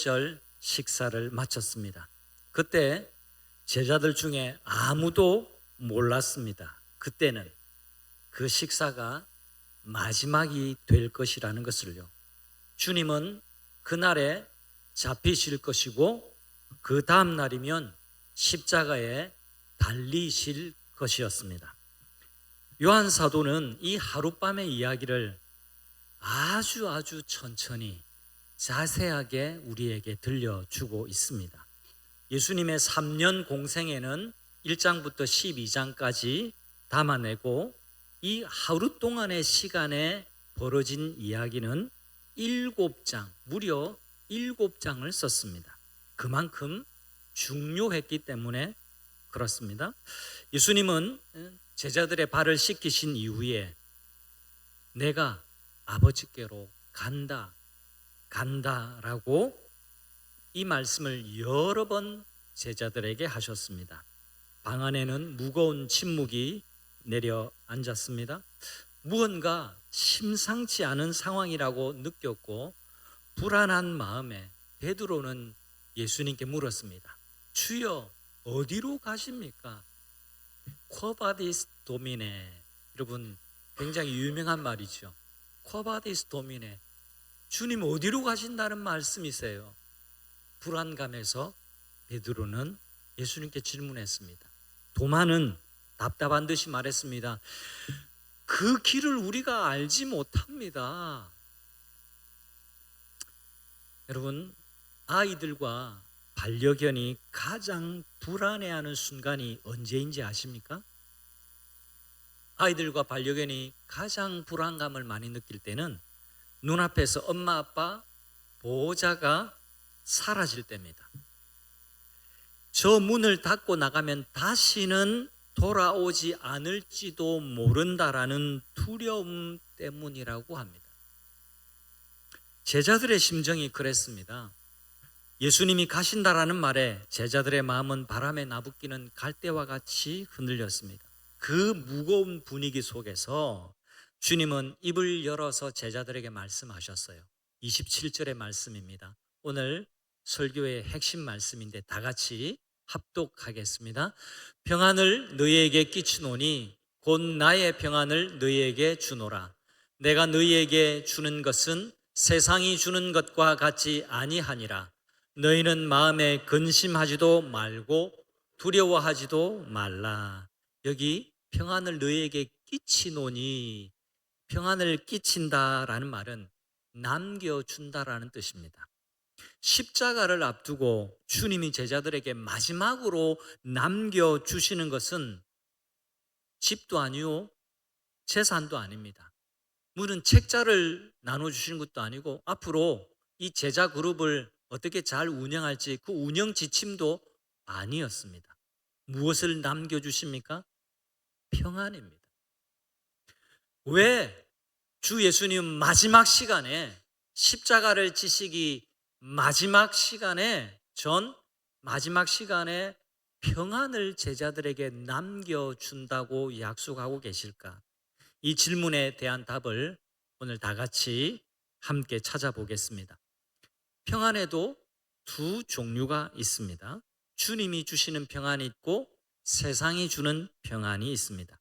초절 식사를 마쳤습니다. 그때 제자들 중에 아무도 몰랐습니다. 그때는 그 식사가 마지막이 될 것이라는 것을요. 주님은 그날에 잡히실 것이고 그 다음 날이면 십자가에 달리실 것이었습니다. 요한 사도는 이 하룻밤의 이야기를 아주 천천히 자세하게 우리에게 들려주고 있습니다. 예수님의 3년 공생애는 1장부터 12장까지 담아내고 이 하루 동안의 시간에 벌어진 이야기는 7장, 무려 7장을 썼습니다. 그만큼 중요했기 때문에 그렇습니다. 예수님은 제자들의 발을 씻기신 이후에 내가 아버지께로 간다라고 이 말씀을 여러 번 제자들에게 하셨습니다. 방 안에는 무거운 침묵이 내려앉았습니다. 무언가 심상치 않은 상황이라고 느꼈고 불안한 마음에 베드로는 예수님께 물었습니다. 주여, 어디로 가십니까? 쿼바디스 도미네. 여러분, 굉장히 유명한 말이죠. 쿼바디스 도미네. 주님 어디로 가신다는 말씀이세요? 불안감에서 베드로는 예수님께 질문했습니다. 도마는 답답한 듯이 말했습니다. 그 길을 우리가 알지 못합니다. 여러분, 아이들과 반려견이 가장 불안해하는 순간이 언제인지 아십니까? 아이들과 반려견이 가장 불안감을 많이 느낄 때는 눈앞에서 엄마 아빠 보호자가 사라질 때입니다. 저 문을 닫고 나가면 다시는 돌아오지 않을지도 모른다라는 두려움 때문이라고 합니다. 제자들의 심정이 그랬습니다. 예수님이 가신다라는 말에 제자들의 마음은 바람에 나부끼는 갈대와 같이 흔들렸습니다. 그 무거운 분위기 속에서 주님은 입을 열어서 제자들에게 말씀하셨어요. 27절의 말씀입니다. 오늘 설교의 핵심 말씀인데 다 같이 합독하겠습니다. 평안을 너희에게 끼치노니 곧 나의 평안을 너희에게 주노라. 내가 너희에게 주는 것은 세상이 주는 것과 같이 아니하니라. 너희는 마음에 근심하지도 말고 두려워하지도 말라. 여기 평안을 너희에게 끼치노니, 평안을 끼친다라는 말은 남겨준다라는 뜻입니다. 십자가를 앞두고 주님이 제자들에게 마지막으로 남겨주시는 것은 집도 아니요 재산도 아닙니다. 물은 책자를 나눠주시는 것도 아니고 앞으로 이 제자 그룹을 어떻게 잘 운영할지 그 운영 지침도 아니었습니다. 무엇을 남겨주십니까? 평안입니다. 왜 주 예수님 마지막 시간에 십자가를 지시기 마지막 시간에 마지막 시간에 평안을 제자들에게 남겨준다고 약속하고 계실까? 이 질문에 대한 답을 오늘 다 같이 함께 찾아보겠습니다. 평안에도 두 종류가 있습니다. 주님이 주시는 평안이 있고 세상이 주는 평안이 있습니다.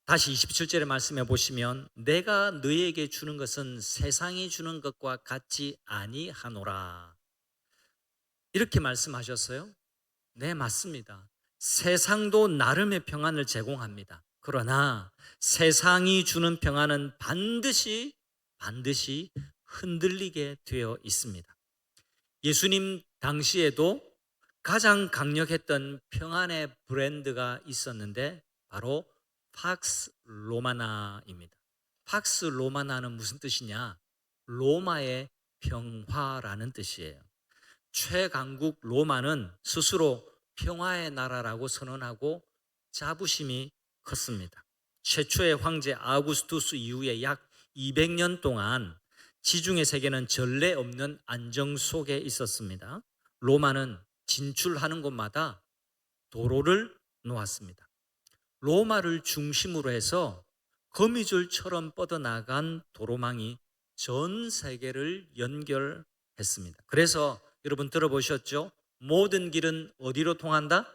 다시 27절의 말씀해 보시면 내가 너희에게 주는 것은 세상이 주는 것과 같지 아니하노라. 이렇게 말씀하셨어요. 네, 맞습니다. 세상도 나름의 평안을 제공합니다. 그러나 세상이 주는 평안은 반드시 흔들리게 되어 있습니다. 예수님 당시에도 가장 강력했던 평안의 브랜드가 있었는데 바로 팍스 로마나입니다. 팍스 로마나는 무슨 뜻이냐? 로마의 평화라는 뜻이에요. 최강국 로마는 스스로 평화의 나라라고 선언하고 자부심이 컸습니다. 최초의 황제 아우구스투스 이후에 약 200년 동안 지중해 세계는 전례 없는 안정 속에 있었습니다. 로마는 진출하는 곳마다 도로를 놓았습니다. 로마를 중심으로 해서 거미줄처럼 뻗어나간 도로망이 전 세계를 연결했습니다. 그래서 여러분 들어보셨죠? 모든 길은 어디로 통한다?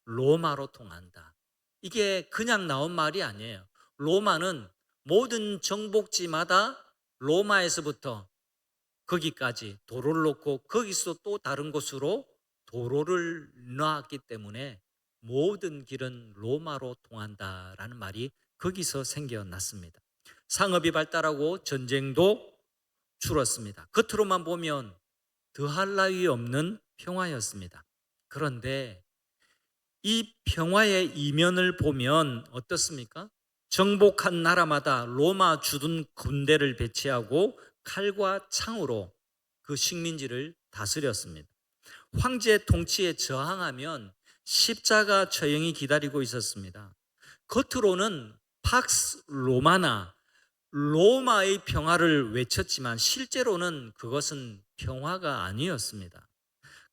로마로 통한다. 이게 그냥 나온 말이 아니에요. 로마는 모든 정복지마다 로마에서부터 거기까지 도로를 놓고 거기서 또 다른 곳으로 도로를 놨기 때문에 모든 길은 로마로 통한다라는 말이 거기서 생겨났습니다. 상업이 발달하고 전쟁도 줄었습니다. 겉으로만 보면 더할 나위 없는 평화였습니다. 그런데 이 평화의 이면을 보면 어떻습니까? 정복한 나라마다 로마 주둔 군대를 배치하고 칼과 창으로 그 식민지를 다스렸습니다. 황제 통치에 저항하면 십자가 처형이 기다리고 있었습니다. 겉으로는 팍스 로마나 로마의 평화를 외쳤지만 실제로는 그것은 평화가 아니었습니다.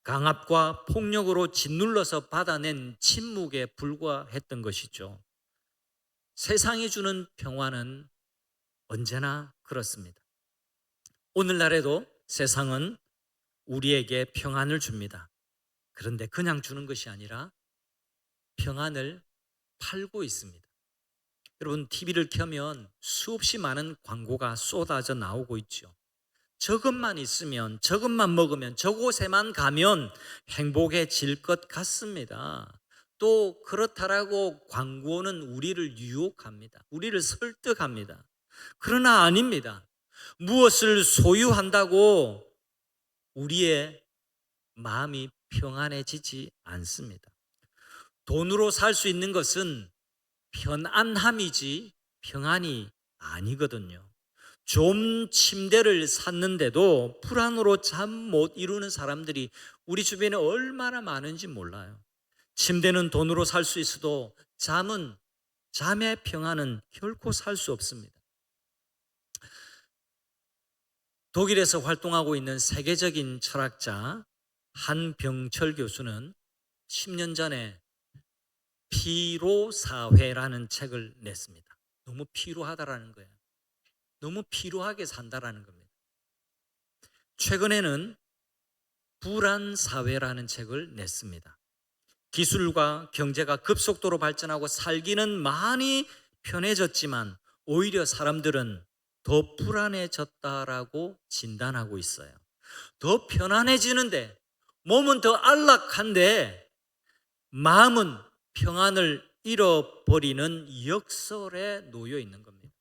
강압과 폭력으로 짓눌러서 받아낸 침묵에 불과했던 것이죠. 세상이 주는 평화는 언제나 그렇습니다. 오늘날에도 세상은 우리에게 평안을 줍니다. 그런데 그냥 주는 것이 아니라 평안을 팔고 있습니다. 여러분, TV를 켜면 수없이 많은 광고가 쏟아져 나오고 있죠. 저것만 있으면, 저것만 먹으면, 저곳에만 가면 행복해질 것 같습니다. 또 그렇다라고 광고는 우리를 유혹합니다. 우리를 설득합니다. 그러나 아닙니다. 무엇을 소유한다고 우리의 마음이 평안해지지 않습니다. 돈으로 살 수 있는 것은 편안함이지 평안이 아니거든요. 좀 침대를 샀는데도 불안으로 잠 못 이루는 사람들이 우리 주변에 얼마나 많은지 몰라요. 침대는 돈으로 살 수 있어도 잠의 평안은 결코 살 수 없습니다. 독일에서 활동하고 있는 세계적인 철학자 한병철 교수는 10년 전에 피로사회라는 책을 냈습니다. 너무 피로하다라는 거예요. 너무 피로하게 산다라는 겁니다. 최근에는 불안사회라는 책을 냈습니다. 기술과 경제가 급속도로 발전하고 살기는 많이 편해졌지만 오히려 사람들은 더 불안해졌다라고 진단하고 있어요. 더 편안해지는데 몸은 더 안락한데 마음은 평안을 잃어버리는 역설에 놓여 있는 겁니다.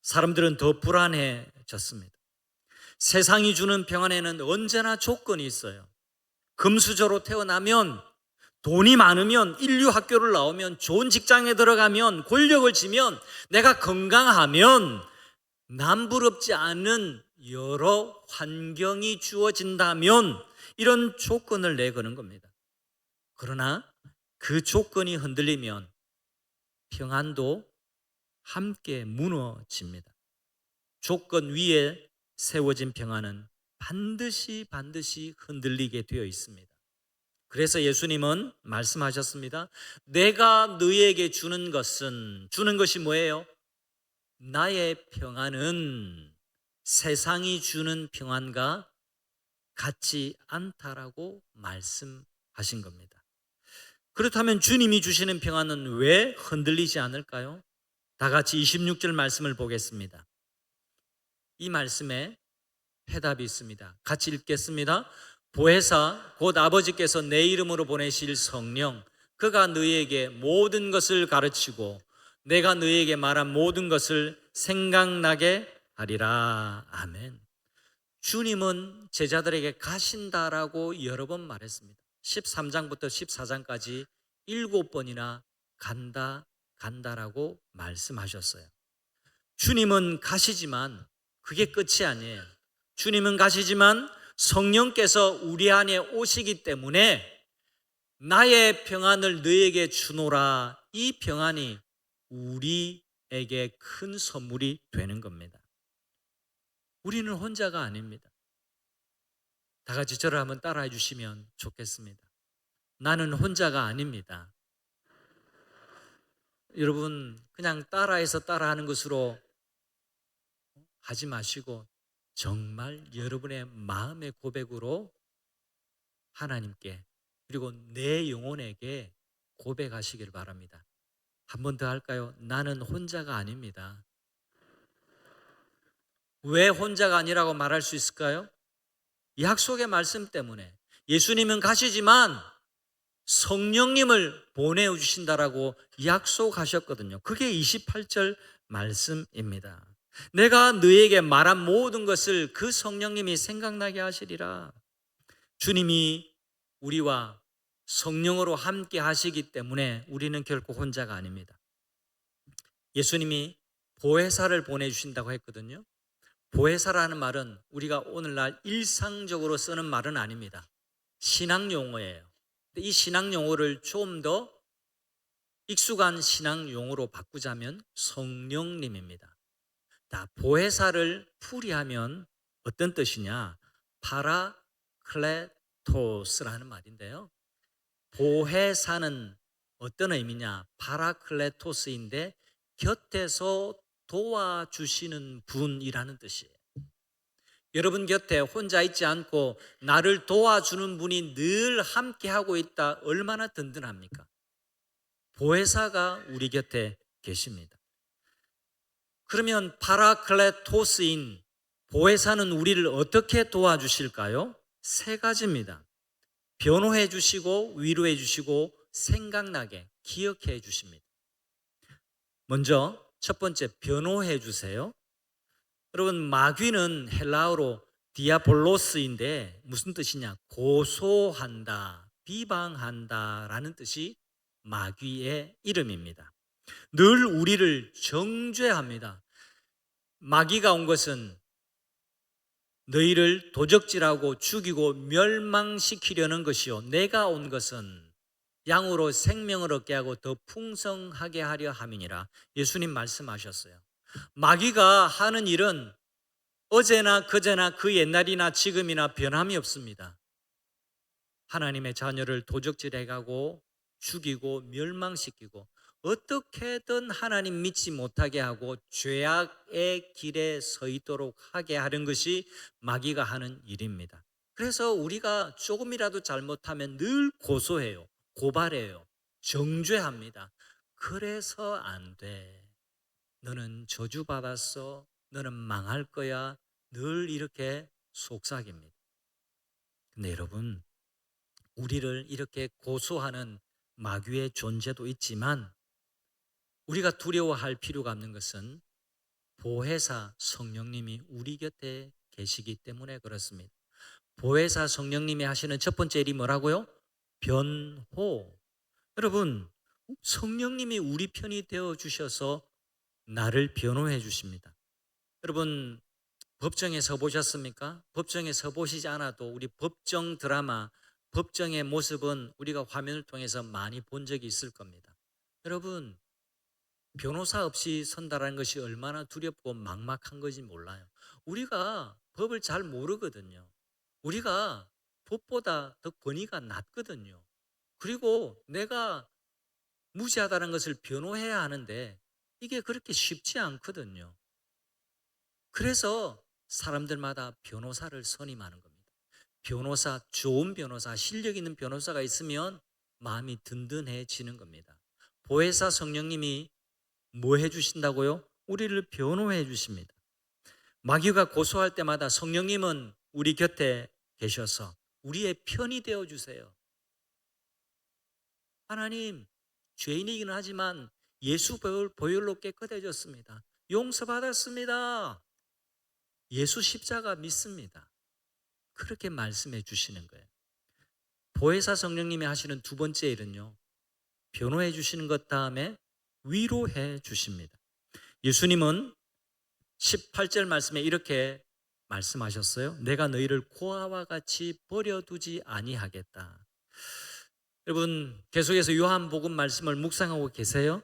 사람들은 더 불안해졌습니다. 세상이 주는 평안에는 언제나 조건이 있어요. 금수저로 태어나면, 돈이 많으면, 인류 학교를 나오면, 좋은 직장에 들어가면, 권력을 쥐면, 내가 건강하면 남부럽지 않은 여러 환경이 주어진다면 이런 조건을 내거는 겁니다. 그러나 그 조건이 흔들리면 평안도 함께 무너집니다. 조건 위에 세워진 평안은 반드시 흔들리게 되어 있습니다. 그래서 예수님은 말씀하셨습니다. 내가 너희에게 주는 것이 뭐예요? 나의 평안은 세상이 주는 평안과 같지 않다라고 말씀하신 겁니다. 그렇다면 주님이 주시는 평안은 왜 흔들리지 않을까요? 다 같이 26절 말씀을 보겠습니다. 이 말씀에 해답이 있습니다. 같이 읽겠습니다. 보혜사 곧 아버지께서 내 이름으로 보내실 성령 그가 너희에게 모든 것을 가르치고 내가 너희에게 말한 모든 것을 생각나게 하리라. 아멘. 주님은 제자들에게 가신다라고 여러 번 말했습니다. 13장부터 14장까지 7번이나 간다라고 말씀하셨어요. 주님은 가시지만 그게 끝이 아니에요. 주님은 가시지만 성령께서 우리 안에 오시기 때문에 나의 평안을 너에게 주노라, 이 평안이 우리에게 큰 선물이 되는 겁니다. 우리는 혼자가 아닙니다. 다 같이 저를 한번 따라해 주시면 좋겠습니다. 나는 혼자가 아닙니다. 여러분, 그냥 따라해서 따라하는 것으로 하지 마시고 정말 여러분의 마음의 고백으로 하나님께 그리고 내 영혼에게 고백하시길 바랍니다. 한 번 더 할까요? 나는 혼자가 아닙니다. 왜 혼자가 아니라고 말할 수 있을까요? 약속의 말씀 때문에. 예수님은 가시지만 성령님을 보내주신다라고 약속하셨거든요. 그게 28절 말씀입니다. 내가 너에게 말한 모든 것을 그 성령님이 생각나게 하시리라. 주님이 우리와 성령으로 함께 하시기 때문에 우리는 결코 혼자가 아닙니다. 예수님이 보혜사를 보내주신다고 했거든요. 보혜사라는 말은 우리가 오늘날 일상적으로 쓰는 말은 아닙니다. 신앙 용어예요. 이 신앙 용어를 좀 더 익숙한 신앙 용어로 바꾸자면 성령님입니다. 보혜사를 풀이하면 어떤 뜻이냐? 파라클레토스라는 말인데요. 보혜사는 어떤 의미냐? 파라클레토스인데 곁에서 도와주시는 분이라는 뜻이에요. 여러분 곁에 혼자 있지 않고 나를 도와주는 분이 늘 함께하고 있다. 얼마나 든든합니까? 보혜사가 우리 곁에 계십니다. 그러면 파라클레토스인 보혜사는 우리를 어떻게 도와주실까요? 세 가지입니다. 변호해 주시고 위로해 주시고 생각나게 기억해 주십니다. 먼저 첫 번째 변호해 주세요. 여러분 마귀는 헬라어로 디아볼로스인데 무슨 뜻이냐? 고소한다, 비방한다 라는 뜻이 마귀의 이름입니다. 늘 우리를 정죄합니다. 마귀가 온 것은 너희를 도적질하고 죽이고 멸망시키려는 것이요 내가 온 것은 양으로 생명을 얻게 하고 더 풍성하게 하려 함이니라. 예수님 말씀하셨어요. 마귀가 하는 일은 어제나 그제나 그 옛날이나 지금이나 변함이 없습니다. 하나님의 자녀를 도적질해가고 죽이고 멸망시키고 어떻게든 하나님 믿지 못하게 하고 죄악의 길에 서 있도록 하게 하는 것이 마귀가 하는 일입니다. 그래서 우리가 조금이라도 잘못하면 늘 고소해요. 고발해요. 정죄합니다. 그래서 안 돼. 너는 저주받았어. 너는 망할 거야. 늘 이렇게 속삭입니다. 근데 여러분, 우리를 이렇게 고소하는 마귀의 존재도 있지만 우리가 두려워할 필요가 없는 것은 보혜사 성령님이 우리 곁에 계시기 때문에 그렇습니다. 보혜사 성령님이 하시는 첫 번째 일이 뭐라고요? 변호. 여러분, 성령님이 우리 편이 되어 주셔서 나를 변호해 주십니다. 여러분, 법정에 서 보셨습니까? 법정에 서 보시지 않아도 우리 법정 드라마, 법정의 모습은 우리가 화면을 통해서 많이 본 적이 있을 겁니다. 여러분, 변호사 없이 선다라는 것이 얼마나 두렵고 막막한 건지 몰라요. 우리가 법을 잘 모르거든요. 우리가 법보다 더 권위가 낮거든요. 그리고 내가 무죄하다는 것을 변호해야 하는데 이게 그렇게 쉽지 않거든요. 그래서 사람들마다 변호사를 선임하는 겁니다. 변호사, 좋은 변호사, 실력 있는 변호사가 있으면 마음이 든든해지는 겁니다. 보혜사 성령님이 뭐 해주신다고요? 우리를 변호해 주십니다. 마귀가 고소할 때마다 성령님은 우리 곁에 계셔서 우리의 편이 되어 주세요. 하나님, 죄인이긴 하지만 예수 보혈로 깨끗해졌습니다. 용서받았습니다. 예수 십자가 믿습니다. 그렇게 말씀해 주시는 거예요. 보혜사 성령님이 하시는 두 번째 일은요, 변호해 주시는 것 다음에 위로해 주십니다. 예수님은 18절 말씀에 이렇게 말씀하셨어요. 내가 너희를 고아와 같이 버려두지 아니하겠다. 여러분 계속해서 요한복음 말씀을 묵상하고 계세요?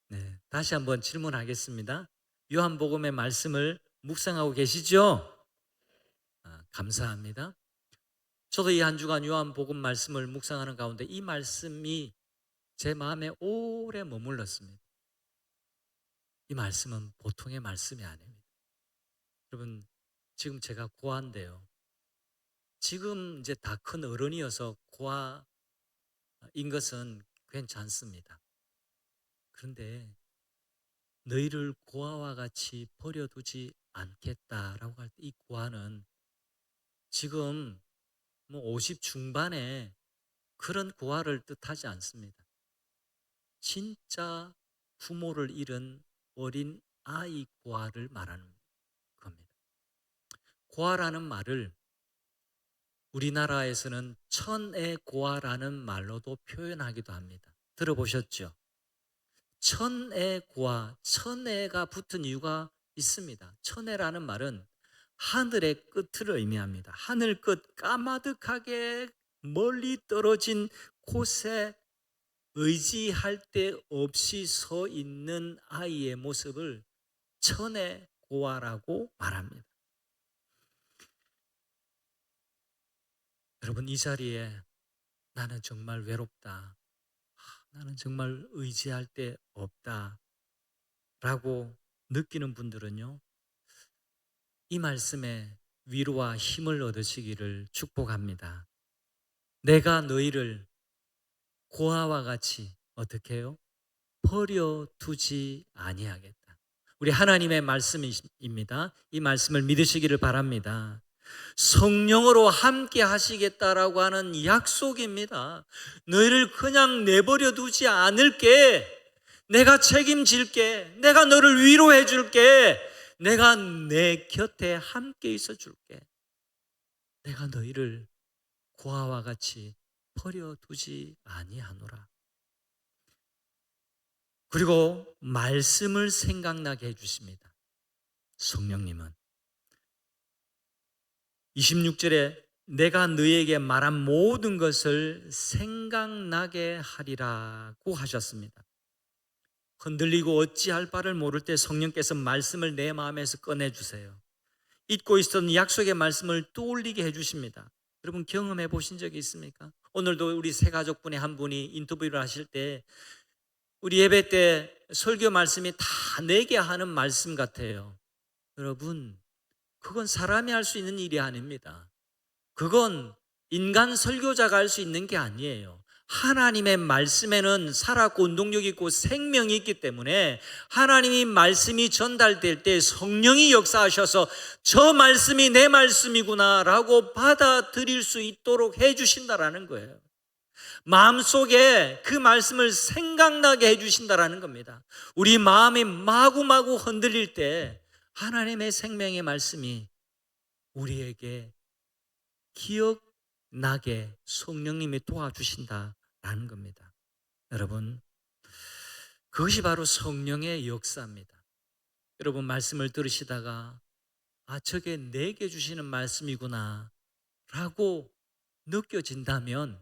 네, 다시 한번 질문하겠습니다. 요한복음의 말씀을 묵상하고 계시죠? 감사합니다. 저도 이 한 주간 요한복음 말씀을 묵상하는 가운데 이 말씀이 제 마음에 오래 머물렀습니다. 이 말씀은 보통의 말씀이 아닙니다. 여러분, 지금 제가 고아인데요. 지금 이제 다 큰 어른이어서 고아인 것은 괜찮습니다. 그런데 너희를 고아와 같이 버려두지 않겠다라고 할 때 이 고아는 지금 뭐 50 중반에 그런 고아를 뜻하지 않습니다. 진짜 부모를 잃은 어린 아이 고아를 말하는 겁니다. 고아라는 말을 우리나라에서는 천애 고아라는 말로도 표현하기도 합니다. 들어보셨죠? 천애 고아, 천애가 붙은 이유가 있습니다. 천애라는 말은 하늘의 끝을 의미합니다. 하늘 끝 까마득하게 멀리 떨어진 곳에 의지할 데 없이 서 있는 아이의 모습을 천애 고아라고 말합니다. 여러분, 이 자리에 나는 정말 외롭다, 나는 정말 의지할 데 없다 라고 느끼는 분들은요, 이 말씀에 위로와 힘을 얻으시기를 축복합니다. 내가 너희를 고아와 같이 어떻게 해요? 버려두지 아니하겠다. 우리 하나님의 말씀입니다. 이 말씀을 믿으시기를 바랍니다. 성령으로 함께 하시겠다라고 하는 약속입니다. 너희를 그냥 내버려 두지 않을게. 내가 책임질게. 내가 너를 위로해 줄게. 내가 내 곁에 함께 있어 줄게. 내가 너희를 고아와 같이 버려두지 아니하노라. 그리고 말씀을 생각나게 해주십니다. 성령님은 26절에 내가 너에게 말한 모든 것을 생각나게 하리라고 하셨습니다. 흔들리고 어찌할 바를 모를 때 성령께서 말씀을 내 마음에서 꺼내주세요. 잊고 있었던 약속의 말씀을 떠올리게 해주십니다. 여러분, 경험해 보신 적이 있습니까? 오늘도 우리 세 가족분의 한 분이 인터뷰를 하실 때 우리 예배 때 설교 말씀이 다 내게 하는 말씀 같아요. 여러분, 그건 사람이 할 수 있는 일이 아닙니다. 그건 인간 설교자가 할 수 있는 게 아니에요. 하나님의 말씀에는 살았고 운동력이 있고 생명이 있기 때문에 하나님의 말씀이 전달될 때 성령이 역사하셔서 저 말씀이 내 말씀이구나 라고 받아들일 수 있도록 해주신다라는 거예요. 마음속에 그 말씀을 생각나게 해주신다라는 겁니다. 우리 마음이 마구마구 흔들릴 때 하나님의 생명의 말씀이 우리에게 기억나게 성령님이 도와주신다라는 겁니다. 여러분, 그것이 바로 성령의 역사입니다. 여러분, 말씀을 들으시다가 저게 내게 주시는 말씀이구나 라고 느껴진다면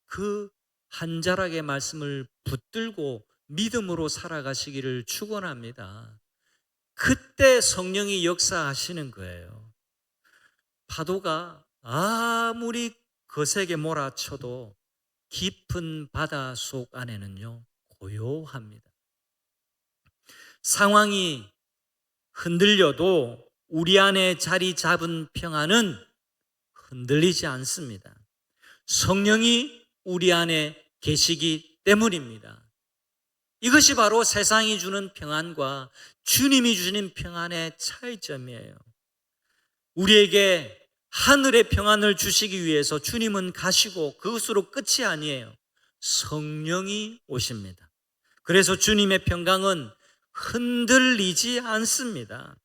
그 한 자락의 말씀을 붙들고 믿음으로 살아가시기를 축원합니다. 그때 성령이 역사하시는 거예요. 파도가 아무리 거세게 몰아쳐도 깊은 바다 속 안에는요, 고요합니다. 상황이 흔들려도 우리 안에 자리 잡은 평안은 흔들리지 않습니다. 성령이 우리 안에 계시기 때문입니다. 이것이 바로 세상이 주는 평안과 주님이 주시는 평안의 차이점이에요. 우리에게 하늘의 평안을 주시기 위해서 주님은 가시고 그것으로 끝이 아니에요. 성령이 오십니다. 그래서 주님의 평강은 흔들리지 않습니다.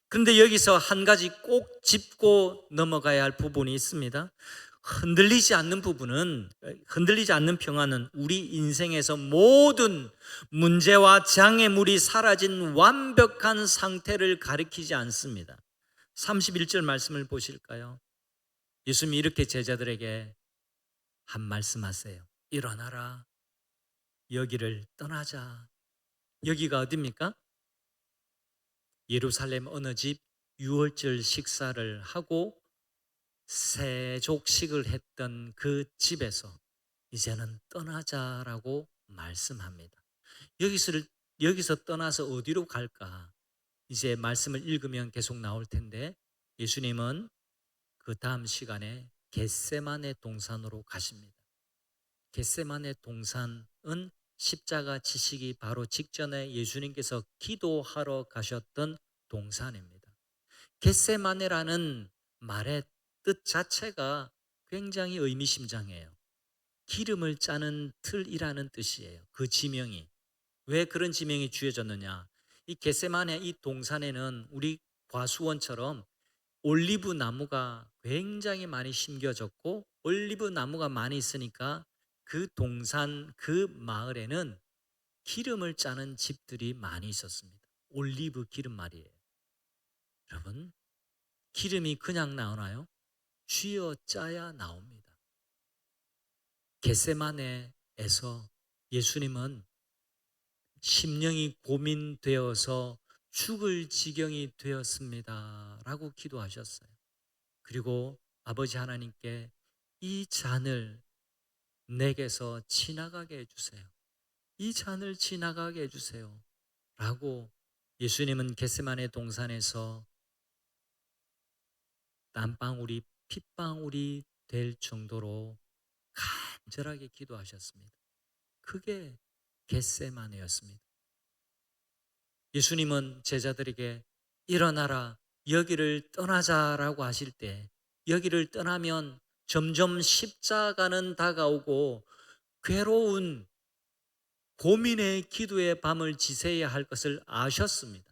그런데 여기서 한 가지 꼭 짚고 넘어가야 할 부분이 있습니다. 흔들리지 않는 평안은 우리 인생에서 모든 문제와 장애물이 사라진 완벽한 상태를 가리키지 않습니다. 31절 말씀을 보실까요? 예수님이 이렇게 제자들에게 한 말씀하세요. 일어나라, 여기를 떠나자. 여기가 어디입니까? 예루살렘 어느 집 유월절 식사를 하고 세족식을 했던 그 집에서 이제는 떠나자라고 말씀합니다. 여기서 떠나서 어디로 갈까? 이제 말씀을 읽으면 계속 나올 텐데 예수님은 그 다음 시간에 겟세마네 동산으로 가십니다. 겟세마네 동산은 십자가 지시기 바로 직전에 예수님께서 기도하러 가셨던 동산입니다. 겟세마네라는 말의 뜻 자체가 굉장히 의미심장해요. 기름을 짜는 틀이라는 뜻이에요. 그 지명이. 왜 그런 지명이 주어졌느냐? 이 겟세마네 이 동산에는 우리 과수원처럼 올리브 나무가 굉장히 많이 심겨졌고 올리브 나무가 많이 있으니까 그 동산 그 마을에는 기름을 짜는 집들이 많이 있었습니다. 올리브 기름 말이에요. 여러분, 기름이 그냥 나오나요? 쥐어 짜야 나옵니다. 겟세마네에서 예수님은 심령이 고민되어서 죽을 지경이 되었습니다 라고 기도하셨어요. 그리고 아버지 하나님께 이 잔을 내게서 지나가게 해주세요. 이 잔을 지나가게 해주세요 라고 예수님은 겟세마네 동산에서 땀방울이 핏방울이 될 정도로 간절하게 기도하셨습니다. 그게 겟세마네였습니다. 예수님은 제자들에게 일어나라 여기를 떠나자라고 하실 때 여기를 떠나면 점점 십자가는 다가오고 괴로운 고민의 기도의 밤을 지새야 할 것을 아셨습니다.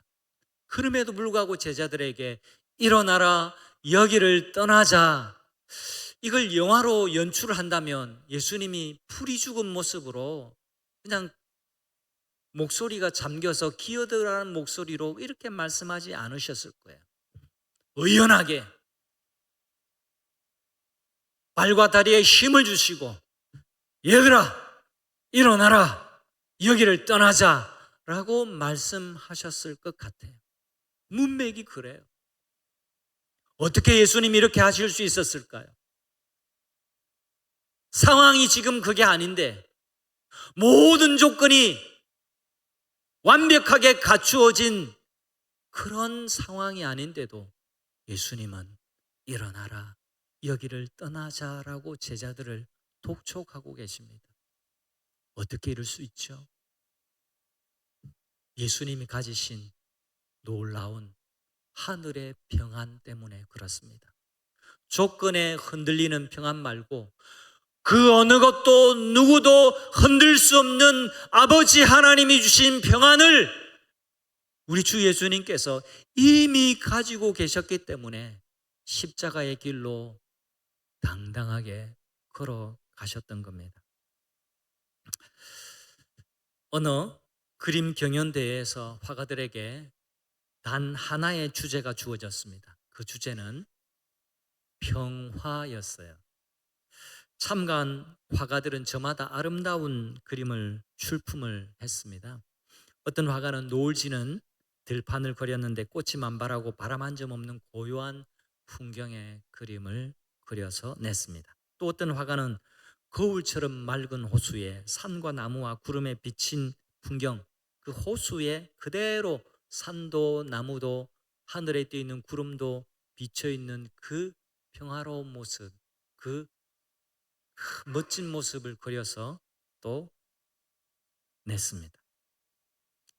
그럼에도 불구하고 제자들에게 일어나라 여기를 떠나자, 이걸 영화로 연출을 한다면 예수님이 풀이 죽은 모습으로 그냥 목소리가 잠겨서 기어들어가는 목소리로 이렇게 말씀하지 않으셨을 거예요. 의연하게 발과 다리에 힘을 주시고 얘들아 일어나라 여기를 떠나자라고 말씀하셨을 것 같아요. 문맥이 그래요. 어떻게 예수님이 이렇게 하실 수 있었을까요? 상황이 지금 그게 아닌데 모든 조건이 완벽하게 갖추어진 그런 상황이 아닌데도 예수님은 일어나라 여기를 떠나자라고 제자들을 독촉하고 계십니다. 어떻게 이럴 수 있죠? 예수님이 가지신 놀라운 하늘의 평안 때문에 그렇습니다. 조건에 흔들리는 평안 말고 그 어느 것도 누구도 흔들 수 없는 아버지 하나님이 주신 평안을 우리 주 예수님께서 이미 가지고 계셨기 때문에 십자가의 길로 당당하게 걸어가셨던 겁니다. 어느 그림 경연대회에서 화가들에게 단 하나의 주제가 주어졌습니다. 그 주제는 평화였어요. 참가한 화가들은 저마다 아름다운 그림을 출품을 했습니다. 어떤 화가는 노을 지는 들판을 그렸는데 꽃이 만발하고 바람 한 점 없는 고요한 풍경의 그림을 그려서 냈습니다. 또 어떤 화가는 거울처럼 맑은 호수에 산과 나무와 구름에 비친 풍경, 그 호수에 그대로 산도 나무도 하늘에 떠 있는 구름도 비쳐 있는 그 평화로운 모습, 그 멋진 모습을 그려서 또 냈습니다.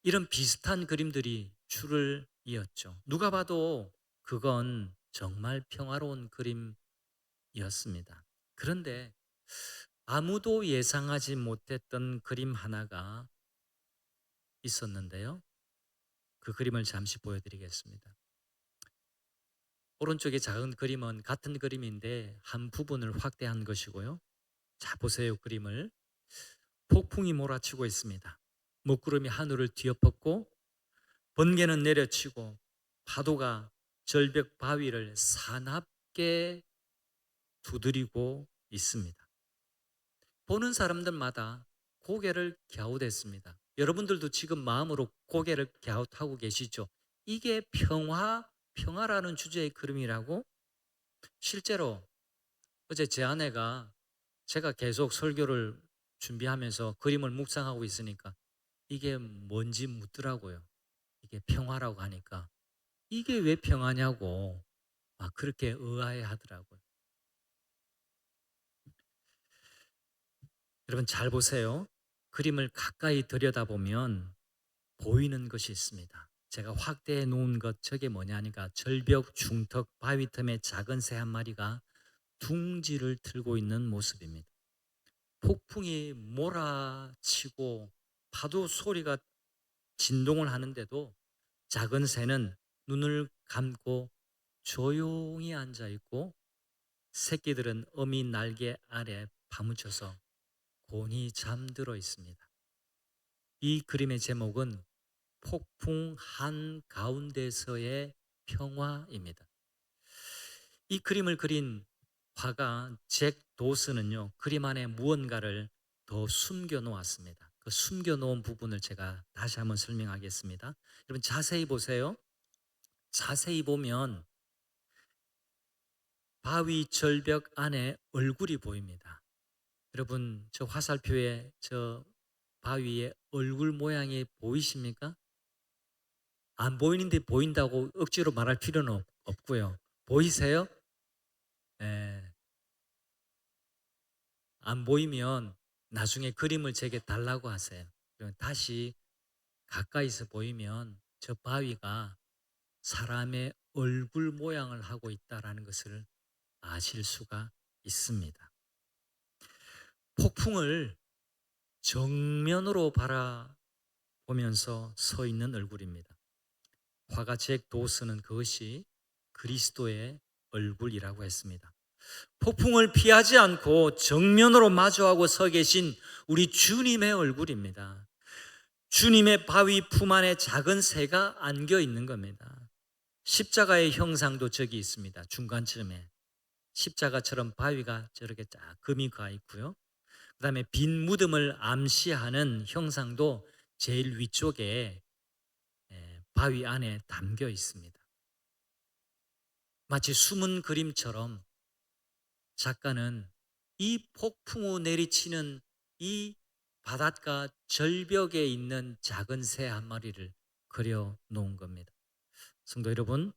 이런 비슷한 그림들이 줄을 이었죠. 누가 봐도 그건 정말 평화로운 그림이었습니다. 그런데 아무도 예상하지 못했던 그림 하나가 있었는데요. 그 그림을 잠시 보여드리겠습니다. 오른쪽에 작은 그림은 같은 그림인데 한 부분을 확대한 것이고요. 자, 보세요. 그림을. 폭풍이 몰아치고 있습니다. 먹구름이 하늘을 뒤엎었고 번개는 내려치고 파도가 절벽 바위를 사납게 두드리고 있습니다. 보는 사람들마다 고개를 갸웃했습니다. 여러분들도 지금 마음으로 고개를 갸웃하고 계시죠? 이게 평화라는 주제의 그림이라고? 실제로 어제 제 아내가 제가 계속 설교를 준비하면서 그림을 묵상하고 있으니까 이게 뭔지 묻더라고요. 이게 평화라고 하니까 이게 왜 평화냐고 막 그렇게 의아해 하더라고요. 여러분 잘 보세요. 그림을 가까이 들여다보면 보이는 것이 있습니다. 제가 확대해 놓은 것 저게 뭐냐니까 절벽 중턱 바위 틈에 작은 새 한 마리가 둥지를 틀고 있는 모습입니다. 폭풍이 몰아치고 파도 소리가 진동을 하는데도 작은 새는 눈을 감고 조용히 앉아 있고 새끼들은 어미 날개 아래 파묻혀서 곤히 잠들어 있습니다. 이 그림의 제목은 폭풍 한가운데서의 평화입니다. 이 그림을 그린 화가 잭 도슨은요, 그림 안에 무언가를 더 숨겨 놓았습니다. 그 숨겨 놓은 부분을 제가 다시 한번 설명하겠습니다. 여러분 자세히 보세요. 자세히 보면 바위 절벽 안에 얼굴이 보입니다. 여러분 저 화살표에 저 바위에 얼굴 모양이 보이십니까? 안 보이는데 보인다고 억지로 말할 필요는 없고요. 보이세요? 예. 안 보이면 나중에 그림을 제게 달라고 하세요. 그러면 다시 가까이서 보이면 저 바위가 사람의 얼굴 모양을 하고 있다는 것을 아실 수가 있습니다. 폭풍을 정면으로 바라보면서 서 있는 얼굴입니다. 화가 잭 도슨은 그것이 그리스도의 얼굴이라고 했습니다. 폭풍을 피하지 않고 정면으로 마주하고 서 계신 우리 주님의 얼굴입니다. 주님의 바위 품 안에 작은 새가 안겨 있는 겁니다. 십자가의 형상도 저기 있습니다. 중간쯤에 십자가처럼 바위가 저렇게 쫙 금이 가 있고요. 그 다음에 빈 무덤을 암시하는 형상도 제일 위쪽에 바위 안에 담겨 있습니다. 마치 숨은 그림처럼 작가는 이 폭풍 후 내리치는 이 바닷가 절벽에 있는 작은 새 한 마리를 그려 놓은 겁니다. 성도 여러분,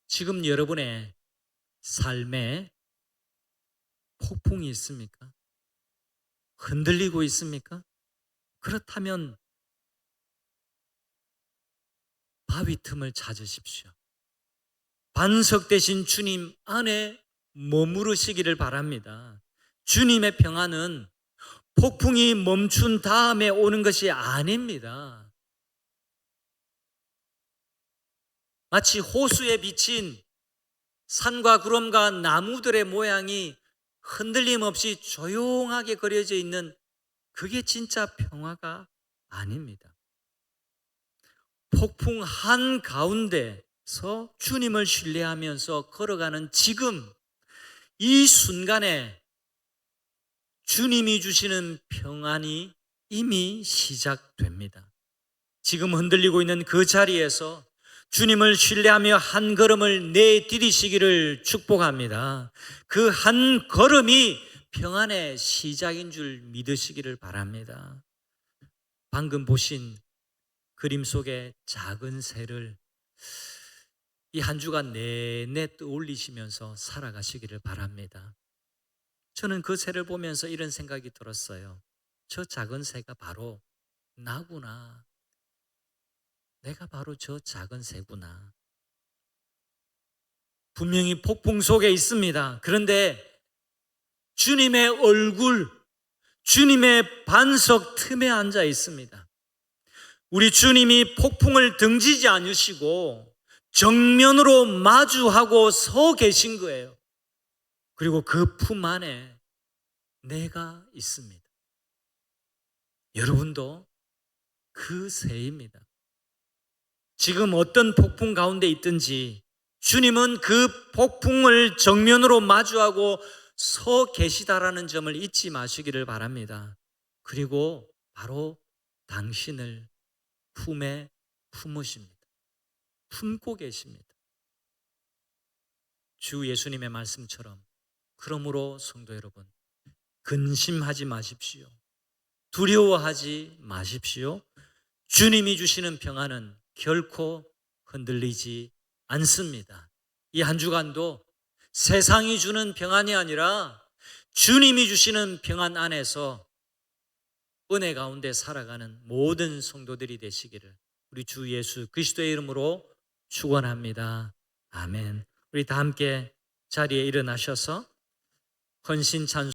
지금 여러분의 삶에 폭풍이 있습니까? 흔들리고 있습니까? 그렇다면 바위 틈을 찾으십시오. 반석 대신 주님 안에 머무르시기를 바랍니다. 주님의 평안은 폭풍이 멈춘 다음에 오는 것이 아닙니다. 마치 호수에 비친 산과 구름과 나무들의 모양이 흔들림 없이 조용하게 그려져 있는 그게 진짜 평화가 아닙니다. 폭풍 한가운데서 주님을 신뢰하면서 걸어가는 지금 이 순간에 주님이 주시는 평안이 이미 시작됩니다. 지금 흔들리고 있는 그 자리에서 주님을 신뢰하며 한 걸음을 내디디시기를 축복합니다. 그 한 걸음이 평안의 시작인 줄 믿으시기를 바랍니다. 방금 보신 그림 속의 작은 새를 이 한 주간 내내 떠올리시면서 살아가시기를 바랍니다. 저는 그 새를 보면서 이런 생각이 들었어요. 저 작은 새가 바로 나구나. 내가 바로 저 작은 새구나. 분명히 폭풍 속에 있습니다. 그런데 주님의 얼굴, 주님의 반석 틈에 앉아 있습니다. 우리 주님이 폭풍을 등지지 않으시고 정면으로 마주하고 서 계신 거예요. 그리고 그 품 안에 내가 있습니다. 여러분도 그 새입니다. 지금 어떤 폭풍 가운데 있든지 주님은 그 폭풍을 정면으로 마주하고 서 계시다라는 점을 잊지 마시기를 바랍니다. 그리고 바로 당신을 품에 품으십니다. 품고 계십니다. 주 예수님의 말씀처럼 그러므로 성도 여러분, 근심하지 마십시오. 두려워하지 마십시오. 주님이 주시는 평안은 결코 흔들리지 않습니다. 이 한 주간도 세상이 주는 평안이 아니라 주님이 주시는 평안 안에서 은혜 가운데 살아가는 모든 성도들이 되시기를 우리 주 예수 그리스도의 이름으로 축원합니다. 아멘. 우리 다 함께 자리에 일어나셔서 헌신 찬송